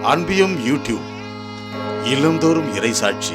அன்பியும் YouTube இல்லந்தோறும் இறைசாட்சி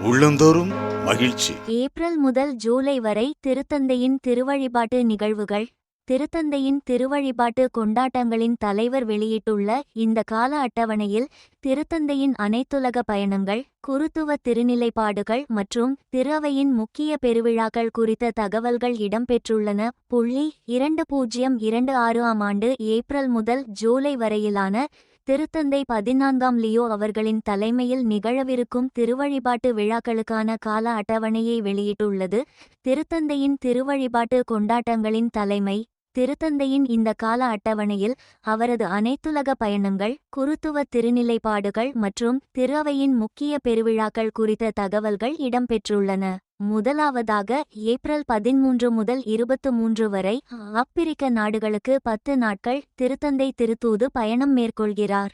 உள்ளந்தோறும் மகிழ்ச்சி. ஏப்ரல் முதல் ஜூலை வரை திருத்தந்தையின் திருவழிபாட்டு நிகழ்வுகள். திருத்தந்தையின் திருவழிபாட்டு கொண்டாட்டங்களின் தலைவர் வெளியிட்டுள்ள இந்த கால அட்டவணையில் திருத்தந்தையின் அனைத்துலக பயணங்கள், குருத்துவ திருநிலைப்பாடுகள் மற்றும் திரு அவையின் முக்கிய பெருவிழாக்கள் குறித்த தகவல்கள் இடம்பெற்றுள்ளன. 2026 ஆண்டு ஏப்ரல் முதல் ஜூலை வரையிலான திருத்தந்தை 14ஆம் லியோ அவர்களின் தலைமையில் நிகழவிருக்கும் திருவழிபாட்டு விழாக்களுக்கான கால அட்டவணையை வெளியிட்டுள்ளது. திருத்தந்தையின் திருவழிபாட்டு கொண்டாட்டங்களின் தலைமை. திருத்தந்தையின் இந்த கால அட்டவணையில் அவரது அனைத்துலக பயணங்கள், குருத்துவ திருநிலைப்பாடுகள் மற்றும் திரு அவையின் முக்கிய பெருவிழாக்கள் குறித்த தகவல்கள் இடம்பெற்றுள்ளன. முதலாவதாக ஏப்ரல் 13 முதல் 23 வரை ஆப்பிரிக்க நாடுகளுக்கு 10 நாட்கள் திருத்தந்தை திருத்தூது பயணம் மேற்கொள்கிறார்.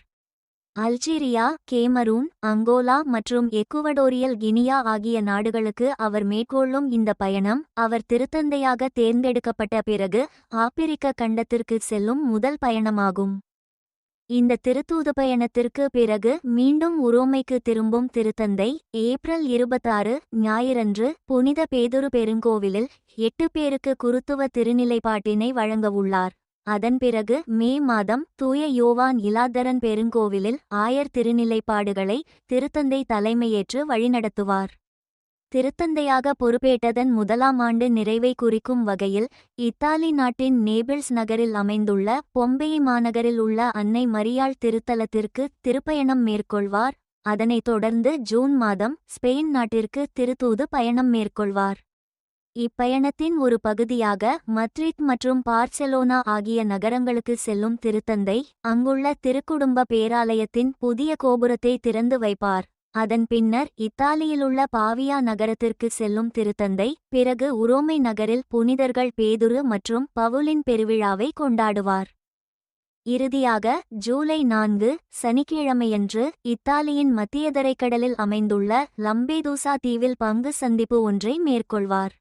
அல்ஜீரியா, கேமரூன், அங்கோலா மற்றும் எக்குவடோரியல் கினியா ஆகிய நாடுகளுக்கு அவர் மேற்கொள்ளும் இந்த பயணம் அவர் திருத்தந்தையாக தேர்ந்தெடுக்கப்பட்ட பிறகு ஆப்பிரிக்க கண்டத்திற்கு செல்லும் முதல் பயணமாகும். இந்த திருத்தூது பயணத்திற்கு பிறகு மீண்டும் உரோமைக்கு திரும்பும் திருத்தந்தை ஏப்ரல் 26 ஞாயிறன்று புனித பேதுரு பெருங்கோவிலில் 8 பேருக்கு குருத்துவ திருநிலைப்பாட்டினை வழங்கவுள்ளார். அதன் பிறகு மே மாதம் தூய யோவான் இலாதரன் பெருங்கோவிலில் ஆயர் திருநிலைப்பாடுகளை திருத்தந்தை தலைமையேற்று வழிநடத்துவார். திருத்தந்தையாக பொறுப்பேற்றதன் முதலாம் ஆண்டு நிறைவை குறிக்கும் வகையில் இத்தாலி நாட்டின் நேபிள்ஸ் நகரில் அமைந்துள்ள பொம்பெய் மாநகரில் உள்ள அன்னை மரியாள் திருத்தலத்திற்கு திருப்பயணம் மேற்கொள்வார். அதனைத் தொடர்ந்து ஜூன் மாதம் ஸ்பெயின் நாட்டிற்கு திருத்தூது பயணம் மேற்கொள்வார். இப்பயணத்தின் ஒரு பகுதியாக மத்ரித் மற்றும் பார்செலோனா ஆகிய நகரங்களுக்கு செல்லும் திருத்தந்தை அங்குள்ள திருக்குடும்ப பேராலயத்தின் புதிய கோபுரத்தை திறந்து வைப்பார். அதன் பின்னர் இத்தாலியிலுள்ள பாவியா நகரத்திற்கு செல்லும் திருத்தந்தை பிறகு உரோமை நகரில் புனிதர்கள் பேதுரு மற்றும் பவுலின் பெருவிழாவை கொண்டாடுவார். இறுதியாக ஜூலை 4 சனிக்கிழமையன்று இத்தாலியின் மத்திய தரைக்கடலில் அமைந்துள்ள லம்பேதூசா தீவில் பங்கு சந்திப்பு ஒன்றை மேற்கொள்வார்.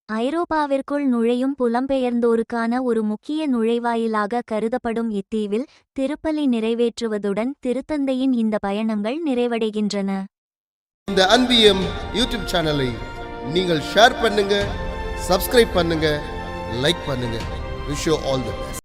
ஐரோப்பாவிற்குள் நுழையும் புலம்பெயர்ந்தோருக்கான ஒரு முக்கிய நுழைவாயிலாக கருதப்படும் இத்தீவில் திருப்பலி நிறைவேற்றுவதுடன் திருத்தந்தையின் இந்த பயணங்கள் நிறைவடைகின்றன. இந்த அன்பியம் யூடியூப் சேனலை நீங்கள் ஷேர் பண்ணுங்க, சப்ஸ்கிரைப் பண்ணுங்க, லைக் பண்ணுங்க. Wish you all the